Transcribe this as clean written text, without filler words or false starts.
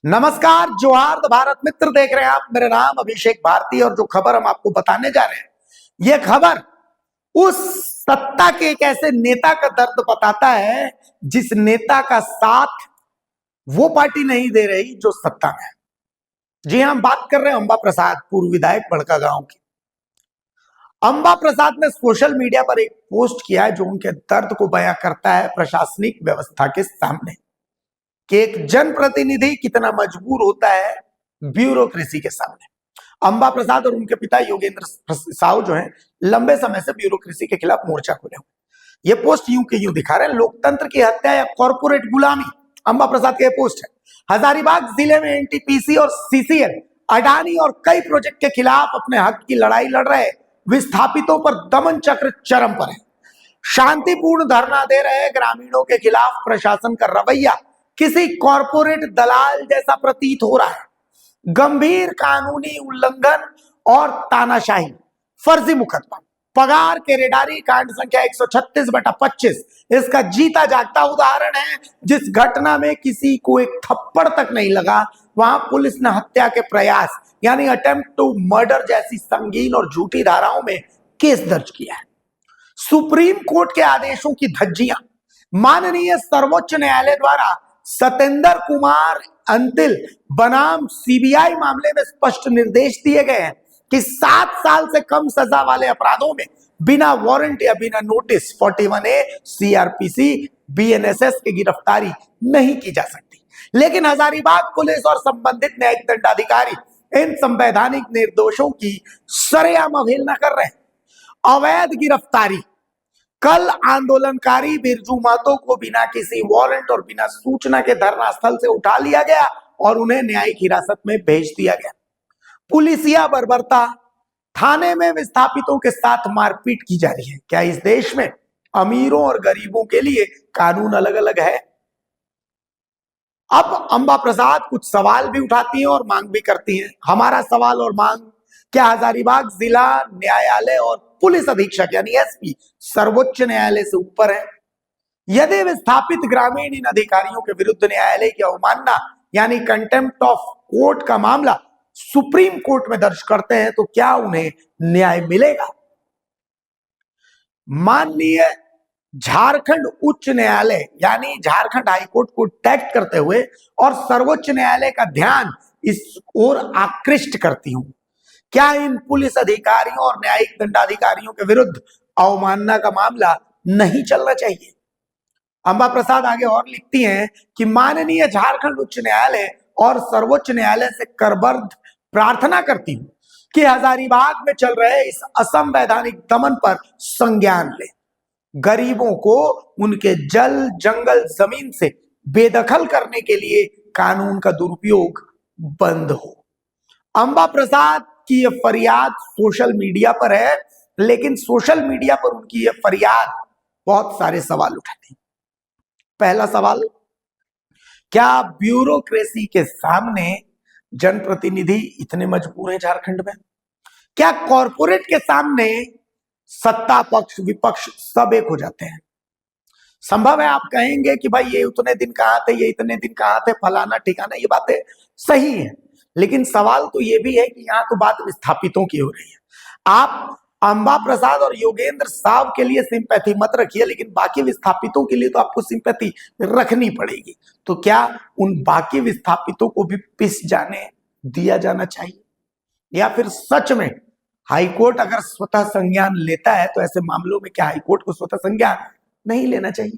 नमस्कार, जोहार भारत मित्र देख रहे हैं आप। मेरा नाम अभिषेक भारती और जो खबर हम आपको बताने जा रहे हैं यह खबर उस सत्ता के एक ऐसे नेता का दर्द बताता है जिस नेता का साथ वो पार्टी नहीं दे रही जो सत्ता में है। जी हां, हम बात कर रहे हैं अंबा प्रसाद, पूर्व विधायक बड़का गांव की। अंबा प्रसाद ने सोशल मीडिया पर एक पोस्ट किया है जो उनके दर्द को बयां करता है प्रशासनिक व्यवस्था के सामने कि एक जनप्रतिनिधि कितना मजबूर होता है ब्यूरोक्रेसी के सामने। अंबा प्रसाद और उनके पिता योगेंद्र साहू जो हैं लंबे समय से ब्यूरोक्रेसी के खिलाफ मोर्चा खोले हुए। ये पोस्ट यूं के यूं दिखा रहे हैं, लोकतंत्र की हत्या या कॉर्पोरेट गुलामी। अंबा प्रसाद के पोस्ट है। हजारीबाग जिले में एनटीपीसी और सीसीएल, अडानी और कई प्रोजेक्ट के खिलाफ अपने हक की लड़ाई लड़ रहे विस्थापितों पर दमन चक्र चरम पर है। शांतिपूर्ण धरना दे रहे ग्रामीणों के खिलाफ प्रशासन का रवैया किसी कॉरपोरेट दलाल जैसा प्रतीत हो रहा है। गंभीर कानूनी उल्लंघन और तानाशाही, फर्जी मुकदमा, पगार केरेडारी कांड संख्या 136/25 इसका जीता जागता उदाहरण है। जिस घटना में किसी को एक थप्पड़ तक नहीं लगा, वहां पुलिस ने हत्या के प्रयास यानी अटेम्प्ट टू मर्डर जैसी संगीन और झूठी धाराओं में केस दर्ज किया है। सुप्रीम कोर्ट के आदेशों की धज्जियां, माननीय सर्वोच्च न्यायालय द्वारा सतेंद्र कुमार अंतिल बनाम सीबीआई मामले में स्पष्ट निर्देश दिए गए हैं कि 7 साल से कम सजा वाले अपराधों में बिना वारंट या बिना नोटिस 41A सीआरपीसी बीएनएसएस की गिरफ्तारी नहीं की जा सकती। लेकिन हजारीबाग पुलिस और संबंधित न्यायिक दंडाधिकारी इन संवैधानिक निर्दोषों की सरेआम अवहेलना कर रहे हैं। अवैध गिरफ्तारी, कल आंदोलनकारी बिरजू महतो को बिना किसी वारंट और बिना सूचना के धरना स्थल से उठा लिया गया और उन्हें न्यायिक हिरासत में भेज दिया गया। पुलिसिया बर्बरता, थाने में विस्थापितों के साथ मारपीट की जा रही है। क्या इस देश में अमीरों और गरीबों के लिए कानून अलग अलग है? अब अंबा प्रसाद कुछ सवाल भी उठाती हैं और मांग भी करती हैं। हमारा सवाल और मांग, क्या हजारीबाग जिला न्यायालय और पुलिस अधीक्षक यानी एसपी सर्वोच्च न्यायालय से ऊपर है? यदि विस्थापित ग्रामीण इन अधिकारियों के विरुद्ध न्यायालय की अवमानना यानी कंटेम्प्ट ऑफ कोर्ट का मामला सुप्रीम कोर्ट में दर्ज करते हैं तो क्या उन्हें न्याय मिलेगा? माननीय झारखंड उच्च न्यायालय यानी झारखंड हाईकोर्ट को टैग करते हुए और सर्वोच्च न्यायालय का ध्यान इस ओर आकृष्ट करती हूं, क्या इन पुलिस अधिकारियों और न्यायिक दंडाधिकारियों के विरुद्ध अवमानना का मामला नहीं चलना चाहिए? अंबा प्रसाद आगे और लिखती हैं कि माननीय झारखंड उच्च न्यायालय और सर्वोच्च न्यायालय से करबद्ध प्रार्थना करती हूं कि हजारीबाग में चल रहे इस असंवैधानिक दमन पर संज्ञान ले। गरीबों को उनके जल जंगल जमीन से बेदखल करने के लिए कानून का दुरुपयोग बंद हो। अंबा प्रसाद की यह फरियाद सोशल मीडिया पर है, लेकिन सोशल मीडिया पर उनकी यह फरियाद बहुत सारे सवाल उठाती है। पहला सवाल, क्या ब्यूरोक्रेसी के सामने जनप्रतिनिधि इतने मजबूर हैं झारखंड में? क्या कॉरपोरेट के सामने सत्ता पक्ष विपक्ष सब एक हो जाते हैं? संभव है आप कहेंगे कि भाई ये उतने दिन कहां थे, ये इतने दिन कहां थे, फलाना ठिकाना, ये बातें सही है, लेकिन सवाल तो ये भी है कि यहां तो बात विस्थापितों की हो रही है। आप अंबा प्रसाद और योगेंद्र साहब के लिए सिंपैथी मत रखिए, लेकिन बाकी विस्थापितों के लिए तो आपको सिंपैथी रखनी पड़ेगी। तो क्या उन बाकी विस्थापितों को भी पिस जाने दिया जाना चाहिए, या फिर सच में हाईकोर्ट अगर स्वतः संज्ञान लेता है तो ऐसे मामलों में क्या हाईकोर्ट को स्वतः संज्ञान नहीं लेना चाहिए?